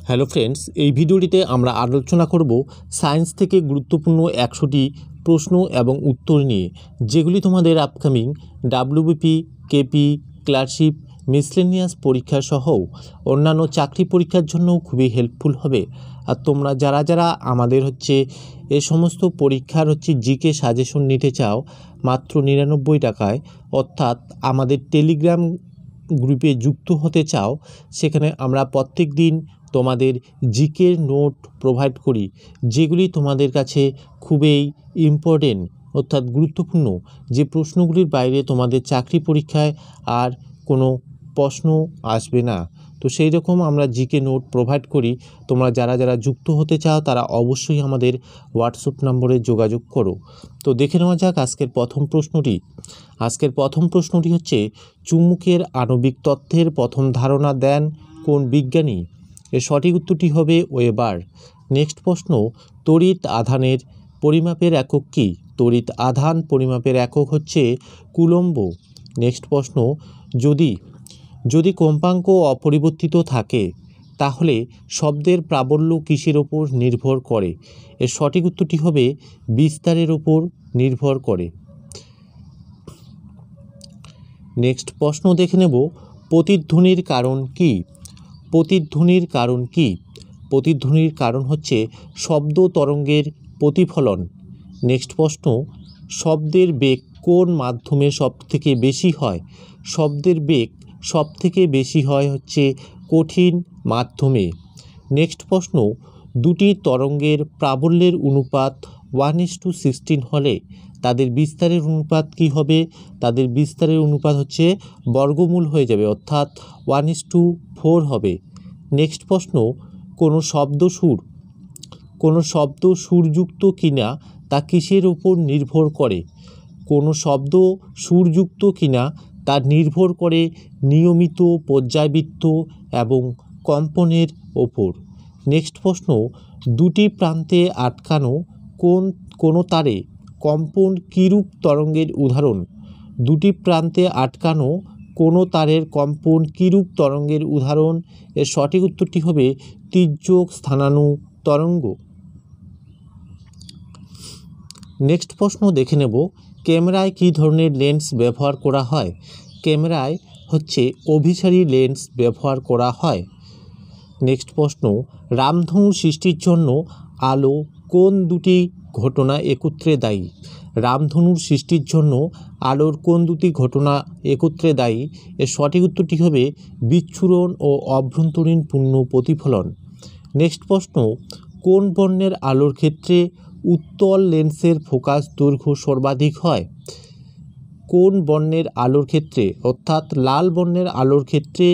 Hello friends, এই ভিডিওটিতে আমরা আলোচনা করব সায়েন্স থেকে গুরুত্বপূর্ণ 100টি প্রশ্ন এবং উত্তর নিয়ে, যেগুলি তোমাদের upcoming WBP, KP, clerkship, miscellaneous পরীক্ষা সহ অন্যান্য চাকরি পরীক্ষার জন্য খুবই হেল্পফুল হবে। আর তোমরা যারা আমাদের এ সমস্ত পরীক্ষার জিকে সাজেশন নিতে চাও মাত্র 99 টাকায়, অর্থাৎ আমাদের টেলিগ্রাম গ্রুপে যুক্ত হতে চাও, সেখানে আমরা প্রত্যেক দিন তোমাদের জিকের নোট প্রোভাইড করি, যেগুলি তোমাদের কাছে খুবই ইম্পর্টেন্ট অর্থাৎ গুরুত্বপূর্ণ, যে প্রশ্নগুলির বাইরে তোমাদের চাকরি পরীক্ষায় আর কোনো প্রশ্ন আসবে না। তো সেই রকম আমরা জিকে নোট প্রোভাইড করি। তোমরা যারা যুক্ত হতে চাও তারা অবশ্যই আমাদের হোয়াটসঅ্যাপ নম্বরে যোগাযোগ করো। তো দেখে নেওয়া যাক আজকের প্রথম প্রশ্নটি হচ্ছে, চুম্বকের আণবিক তত্ত্বের প্রথম ধারণা দেন কোন বিজ্ঞানী? এর সঠিক উত্তরটি হবে ওয়েবার। নেক্সট প্রশ্ন, তড়িৎ আধানের পরিমাপের একক কী? তড়িৎ আধান পরিমাপের একক হচ্ছে কুলম্ব। নেক্সট প্রশ্ন, যদি কম্পাঙ্ক অপরিবর্তিত থাকে তাহলে শব্দের প্রাবল্য কিসের ওপর নির্ভর করে? এর সঠিক উত্তরটি হবে বিস্তারের ওপর নির্ভর করে। নেক্সট প্রশ্ন দেখে নেব, প্রতিধ্বনির কারণ কী? প্রতিধ্বনির কারণ হচ্ছে শব্দ তরঙ্গের প্রতিফলন। নেক্সট প্রশ্ন, শব্দের বেগ কোন মাধ্যমে সবথেকে বেশি হয়? শব্দের বেগ সবথেকে বেশি হয় কঠিন মাধ্যমে। নেক্সট প্রশ্ন, দুটি তরঙ্গের প্রাবল্যের অনুপাত 1:16 হলে তাদের বিস্তারের অনুপাত কি হবে? তাদের বিস্তারের অনুপাত বর্গমূল হয়ে যাবে, অর্থাৎ 1:4 হবে। নেক্সট প্রশ্ন, কোনো শব্দ সুরযুক্ত কিনা তা কিসের উপর নির্ভর করে? কোনো শব্দ সুরযুক্ত কিনা তা নির্ভর করে নিয়মিত পর্যায়বৃত্ত এবং কম্পনের ওপর। নেক্সট প্রশ্ন, দুটি প্রান্তে আটকানো কোনো তারে কম্পন কিরূপ তরঙ্গের উদাহরণ? দুটি প্রান্তে আটকানো কোনো তারের কম্পন কিরূপ তরঙ্গের উদাহরণ? এর সঠিক উত্তরটি হবে তির্যক স্থানানু তরঙ্গ। নেক্সট প্রশ্ন দেখে নেব, ক্যামেরায় কী ধরনের লেন্স ব্যবহার করা হয়? ক্যামেরায় অভিসারী লেন্স ব্যবহার করা হয়। নেক্সট প্রশ্ন, রামধনু সৃষ্টির জন্য আলো কোন দুটি ঘটনা একত্রে দায়ী? রামধনুর সৃষ্টির জন্য আলোর কোন দুটি ঘটনা একত্রে দায়ী? এর সঠিক উত্তরটি হবে বিচ্ছুরণ ও অভ্যন্তরীণ পূর্ণ প্রতিফলন। নেক্সট প্রশ্ন, কোন বর্ণের আলোর ক্ষেত্রে উত্তল লেন্সের ফোকাস দৈর্ঘ্য সর্বাধিক হয়? কোন বর্ণের আলোর ক্ষেত্রে, অর্থাৎ লাল বর্ণের আলোর ক্ষেত্রে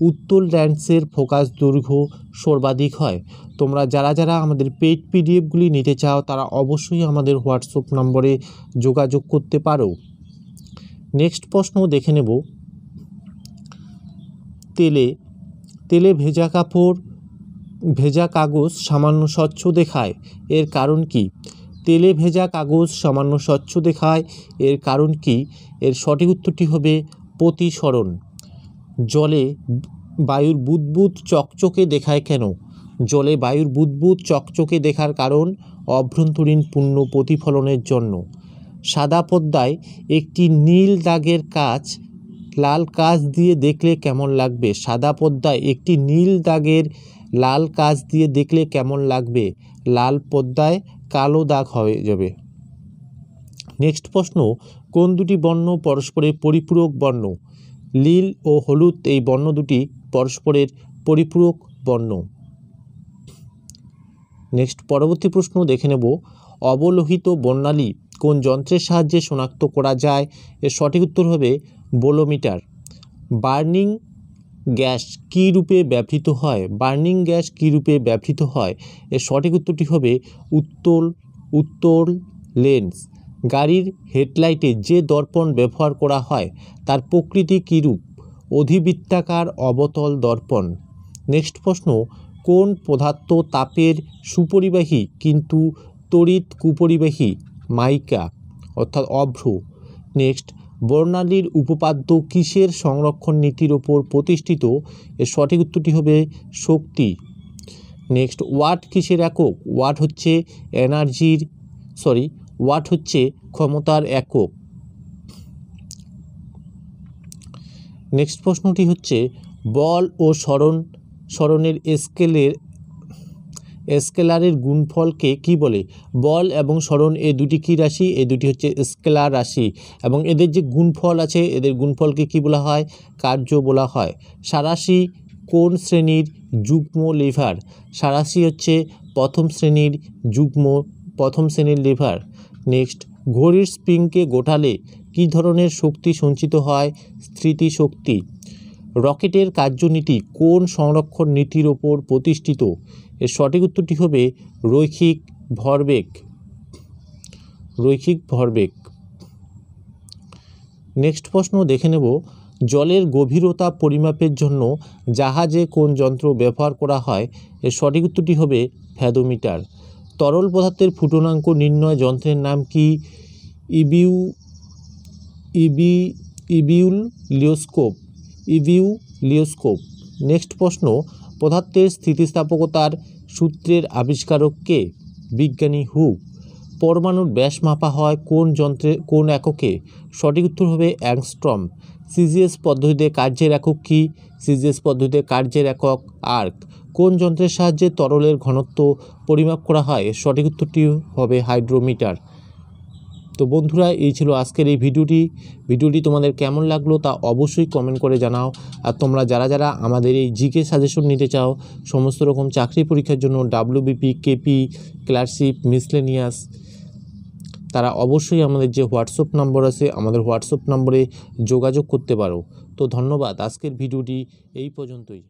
উত্তল লেন্সের ফোকাস দৈর্ঘ্য সর্বাধিক হয়। তোমরা যারা আমাদের পেইড পিডিএফগুলি নিতে চাও তারা অবশ্যই আমাদের হোয়াটসঅ্যাপ নম্বরে যোগাযোগ করতে পারো। নেক্সট প্রশ্ন দেখে নেব, তেলে ভেজা কাগজ সামান্য স্বচ্ছ দেখায়, এর কারণ কি? তেলে ভেজা কাগজ সামান্য স্বচ্ছ দেখায়, এর কারণ কি? এর সঠিক উত্তরটি হবে প্রতিসরণ। জলে বায়ুর বুদবুদ চকচকে দেখায় কেন? জলে বায়ুর বুদবুদ চকচকে দেখার কারণ অভ্যন্তরীণ পূর্ণ প্রতিফলনের জন্য। সাদা পর্দায় একটি নীল দাগের কাজ লাল কাজ দিয়ে দেখলে কেমন লাগবে? সাদা পর্দায় একটি নীল দাগের লাল কাজ দিয়ে দেখলে কেমন লাগবে? লাল পর্দায় কালো দাগ হয়ে যাবে। নেক্সট প্রশ্ন, কোন দুটি বর্ণ পরস্পরের পরিপূরক বর্ণ? নীল ও হলুদ এই বর্ণ দুটি পরস্পরের পরিপূরক বর্ণ। নেক্সট পরবর্তী প্রশ্ন দেখে নেব, অবলোহিত বর্ণালী কোন যন্ত্রের সাহায্যে শনাক্ত করা যায়? এর সঠিক উত্তর হবে বোলোমিটার। বার্নিং গ্যাস কী রূপে ব্যবহৃত হয়? বার্নিং গ্যাস কী রূপে ব্যবহৃত হয়? এর সঠিক উত্তরটি হবে উত্তল লেন্স। গাড়ির হেডলাইটে যে দর্পণ ব্যবহার করা হয় তার প্রকৃতি কীরূপ? অধিবৃত্তাকার অবতল দর্পণ। নেক্সট প্রশ্ন, কোন পদার্থ তাপের সুপরিবাহী কিন্তু তড়িৎ কুপরিবাহী? মাইকা অর্থাৎ অভ্র। নেক্সট, বর্ণালীর উপপাদ্য কিসের সংরক্ষণ নীতির ওপর প্রতিষ্ঠিত? এর সঠিক উত্তরটি হবে শক্তি। নেক্সট ওয়াট কিসের একক? ওয়াট হচ্ছে ওয়াট হচ্ছে ক্ষমতার একক। নেক্সট প্রশ্নটি হচ্ছে বল ও সরণের স্কেলারের গুণফলকে কি বলে? বল এবং সরণ এই দুটি কী রাশি? এই দুটি হচ্ছে স্কেলার রাশি এবং এদের যে গুণফল আছে এদের গুণফলকে কি বলা হয়? কার্য বলা হয়। সারাশি কোন শ্রেণীর যুগ্ম লিভার? সারাশি হচ্ছে প্রথম শ্রেণীর লিভার। নেক্সট ঘড়ির স্প্রিংকে গোটালে কী ধরনের শক্তি সঞ্চিত হয়? স্থিতিশক্তি। রকেটের কার্যনীতি কোন সংরক্ষণ নীতির ওপর প্রতিষ্ঠিত? এর সঠিক উত্তরটি হবে রৈখিক ভরবেগ। নেক্সট প্রশ্ন দেখে নেব, জলের গভীরতা পরিমাপের জন্য জাহাজে কোন যন্ত্র ব্যবহার করা হয়? এর সঠিক উত্তরটি হবে ফ্যাদোমিটার। তরল পদার্থের ফুটনাঙ্ক নির্ণয় যন্ত্রের নাম কি? ইবিউলিওস্কোপ। নেক্সট প্রশ্ন, পদার্থের স্থিতিস্থাপকতার সূত্রের আবিষ্কারক কে? বিজ্ঞানী হুক। পরমাণুর ব্যাস মাপা হয় কোন এককে? সঠিক উত্তর হবে অ্যাংস্ট্রম। সিজিএস পদ্ধতিতে কার্যের একক কি? সিজিএস পদ্ধতিতে কার্যের একক আর্ক। কোন যন্ত্রের সাহায্যে তরলের ঘনত্ব পরিমাপ করা হয়? সঠিক উত্তরটি হবে হাইড্রোমিটার। তো বন্ধুরা, এই ছিল আজকের এই ভিডিওটি তোমাদের কেমন লাগলো তা অবশ্যই কমেন্ট করে জানাও। আর তোমরা যারা আমাদের এই জিকে সাজেশন নিতে চাও সমস্ত রকম চাকরি পরীক্ষার জন্য, ডাব্লিউবিপি, কেপি, ক্লার্কশিপ, মিসলেনিয়াস, তারা অবশ্যই আমাদের যে হোয়াটসঅ্যাপ নম্বর আছে আমাদের হোয়াটসঅ্যাপ নম্বরে যোগাযোগ করতে পারো। তো ধন্যবাদ, আজকের ভিডিওটি এই পর্যন্তই।